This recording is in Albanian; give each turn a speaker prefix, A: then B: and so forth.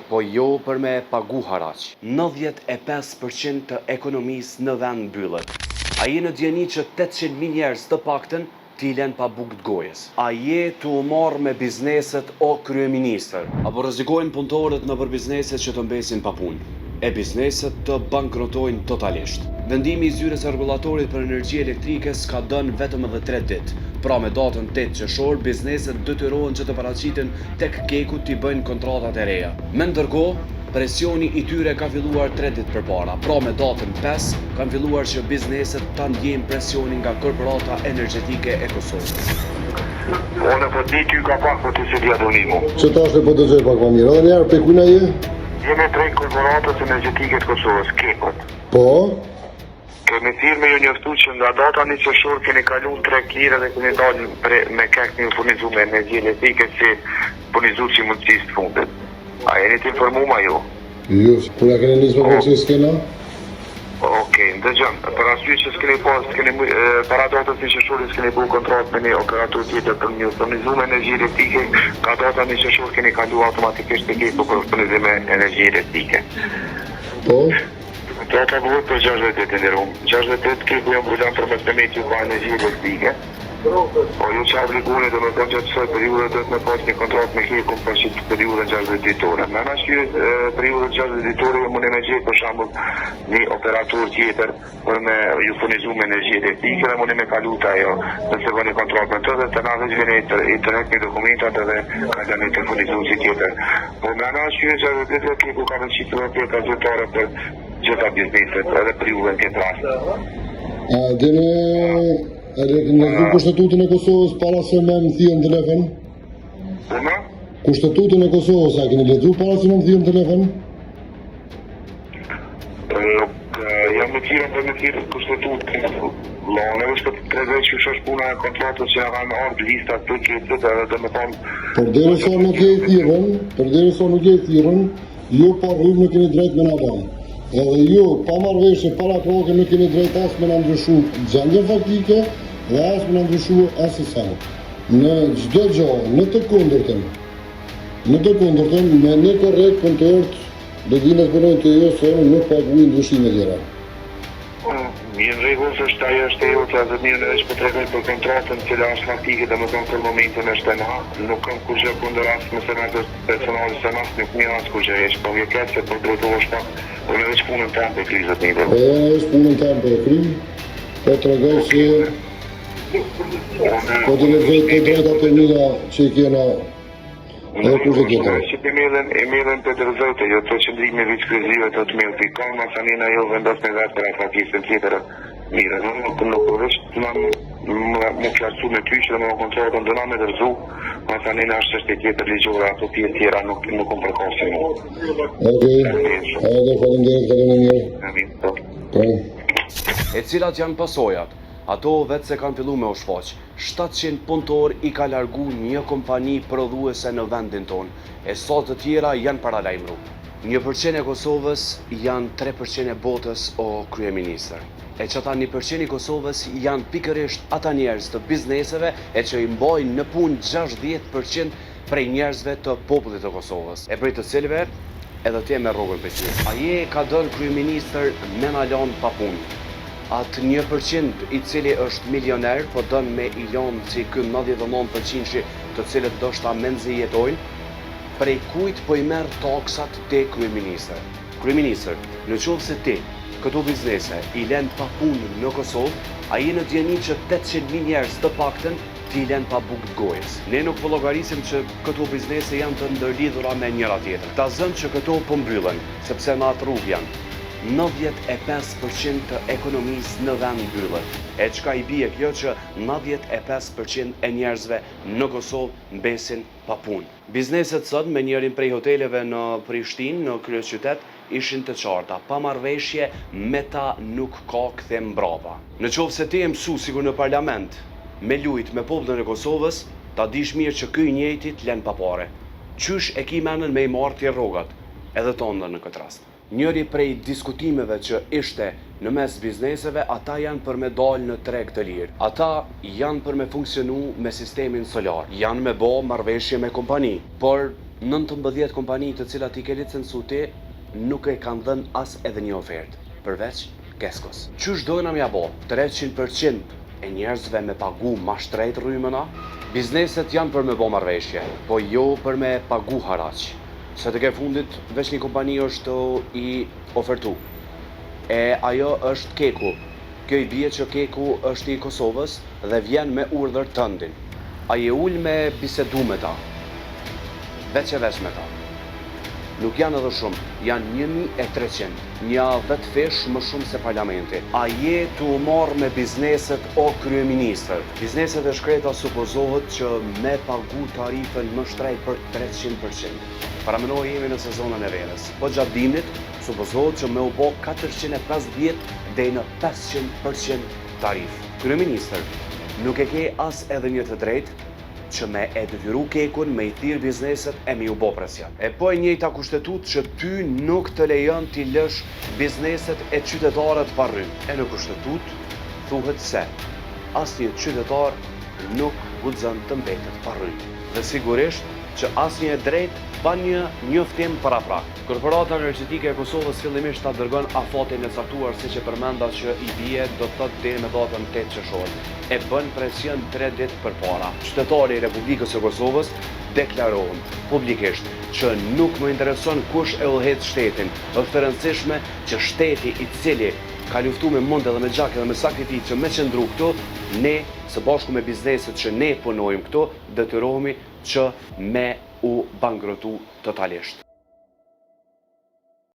A: po jo për me pagu haraq. 95% të ekonomisë në vend mbyllet. A je në djeni që 800.000 njerëz të paktën t'i len pa bukë të gojës? A je të u marrë me bizneset o kryeministër? Apo rrezikojnë punëtorët në për bizneset që të mbesin pa punë? E bizneset të bankrotojnë totalisht. Vendimi i zyres rregullatorit për energji elektrike s'ka dënë vetëm edhe 3 ditë. Pra me datën 8 qershor, bizneset detyrohen që të paraqiten tek Keku t'i bëjnë kontratat e reja. Me ndërkohë, presioni i tyre ka filluar 3 ditë përpara. Pra me datën 5 kanë filluar që bizneset ta ndjejnë presionin nga korporata energjetike e Kosovës.
B: Unë po di ty ka pak po ti se di adonimu.
C: Që tash e po dëgjoj pak më mirë. Edhe njerë pe kujna je?
B: Jemi 3 korporatës energjetike të Kosovës, Kekut.
C: Po?
B: Kemi firme ju njoftu që nga data 1 qershor keni kalu 3 lire dhe keni dalë me kek një furnizu me energji elektrike si furnizu që mundësisë të fundit. A jeni të informuma ju?
C: Jo, kur ja keni nisë me që s'kena?
B: Okej, ndëgjëm, për arsye që s'keni pas, para datës 1 qershor s'keni bu kontrat me një operator tjetër për një furnizu me energji elektrike, ka data 1 qershor keni kalu automatikisht të Keku për furnizim me energji elektrike.
C: Po?
B: Data bëhet për 60 ditë ndërrum. 60 ditë Keku jam mbulon për mëstemit ju ka energji elektrike. Po ju që obliguni dhe me të gjatësoj periudë dhe të me pas një kontrat me Kekun për që periudë 60 ditore. Me në shkjë periudë 60 ditore ju mune me gjithë për shambull një operator tjetër për me ju furnizu me energji elektrike dhe mune me kaluta jo nëse bë një kontrat me të dhe të nga veç vene i tërhek një dokumentat dhe ka dhe një të furnizu që tjetër. Po me në shkjë 60 ditë Keku ka në qitë dhe tjetër zëtare për gjitha bizneset edhe periudën këtë rast.
C: A keni lexuar kushtetutën e Kosovës para se me më thirrën në telefon?
B: Puna?
C: Kushtetutën e Kosovës a keni lexuar para se me më thirrën në telefon?
B: Jam në thirrën për me thirrën kushtetutën. Në është të tregoj që është puna e kontratës që kanë ardhur listat të Kekut edhe dhe me thonë...
C: Përderisa nuk e thirrën, ju pa rrugë nuk keni drejt me na banë. Edhe ju, pa marrëveshje para kohë nuk keni drejt as me na ndryshu gjendjen faktike dhe as me na ndryshu asnjë. Në çdo gjë, në të kundërtën, me një korrekt kontort do vinë të bëjnë të jo se nuk paguajnë ndryshime tjera.
B: Mirë rregull se është ajo është e jotja dhe mirë në është për tregoj për kontratën që është faktike dhe më tonë për momentin është e na, nuk kam kur gjë kundër asë më senatës personalisë se nas nuk një asë kur gjë e që po vjeket se për drejtohesh pak, unë edhe që punën tem për krizët një dhe.
C: Është punën tem për krizë, po tregoj se po të lexoj të drejtat e mira që i kena edhe kurse tjetër.
B: E mirën të dërëzote, jo të qëndrimi vickrizive të mirë të ikon, ma sanina jo vendos me vetë për afakistën tjetër mire. Nuk rështë më kjartu me ty që dhe më kontratën dëna me dërzu, ma sanina është e tjetër ligjore, ato pjesë tjera nuk më përkosin.
C: Okej, faleminderit, mirë.
A: E cilat janë pasojat? Ato vetë se kanë fillu me u shfaq. 700 punëtor i ka largu një kompani prodhuese në vendin tonë, e sot të tjera janë paralajmëru. 1% e Kosovës janë 3% e botës o kryeministër. E që ata 1% i Kosovës janë pikërisht ata njerëz të bizneseve e që i mbojnë në punë 60% prej njerëzve të popullit të Kosovës. E prej të cilëve edhe te me rrogën për si. A je ka dënë kryeministër me na lanë pa punë. Atë 1% i cili është milioner, po dënë me i lanë si kë 99% të cilët do shta menzi jetojnë, prej kujt po i merë taksat te kryeministër. Kryeministër, në qovë se ti, këto biznese, i len pa punë në Kosovë, a i në djeni që 800.000 njerëz të pakten, ti len pa bukë gojës. Ne nuk po llogarisim që këto biznese janë të ndërlidhura me njëra tjetër. Ta zëm që këto po mbyllen, sepse në atë rrugë janë. 95% të ekonomisë në vend mbyllet. E çka i bie kjo që 95% e njerëzve në Kosovë mbesin pa punë. Bizneset sot me njërin prej hoteleve në Prishtinë, në kryeqytet, ishin të qarta, pa marrëveshje me ta nuk ka kthem mbrapa. Në qoftë se ti je mësues sikur në parlament, me lujt me popullin e Kosovës, ta dish mirë që ky i njëjti t'len pa pare. Qysh e ki menën me i marrë ti rrogat, edhe tonë në këtë rast. Njëri prej diskutimeve që ishte në mes bizneseve, ata janë për me dalë në treg të lirë. Ata janë për me funksionu me sistemin solar, janë me bo marrëveshje me kompani, por 19 kompani të cilat i ke licencu ti nuk e kanë dhënë as edhe një ofertë, përveç Keskos. Qysh dojna mja bo 300% e njerëzve me pagu ma shtrejt rrymëna? Bizneset janë për me bo marrëveshje, po jo për me pagu haraq. Se të ke fundit veç një kompani është i ofertu. E ajo është Keku. Kjo i bie që Keku është i Kosovës dhe vjen me urdhër tëndin. A je ull me bisedu me ta, veç e veç me ta. Nuk janë edhe shumë, janë 1300, një 10 fesh më shumë se parlamenti. A je të u marrë me bizneset o kryeministër? Bizneset e shkreta supozohet që me pagu tarifën më shtrejt për 300%. Paramenoj jemi në sezonën e verës. Po gjatë dimnit, supozohet që me u bo 450 dhe në 500% tarif. Kryeministër, nuk e ke as edhe një të drejtë që me e detyru Kekun me i thirë bizneset e mi u bo presjan. E po e njëjta kushtetut që ty nuk të lejon t'i lësh bizneset e qytetarët pa rrymë. E në kushtetut thuhet se asnjë qytetar nuk guxon të mbetet pa rrymë. Dhe sigurisht që asnjë drejt pa një njoftim paraprak. Korporata Energjetike e Kosovës fillimisht ta dërgon afatin e caktuar siç e përmenda që i bie do të thotë deri me datën 8 qershor. E bën presion 3 ditë përpara. Qytetarët e Republikës së Kosovës deklarohen publikisht që nuk më intereson kush e udhëhet shtetin. Është e rëndësishme që shteti i cili ka luftu me mund edhe me gjak edhe me sakrificë që me qëndru këtu, ne së bashku me bizneset që ne punojmë këtu, detyrohemi që me u bankrotu totalisht.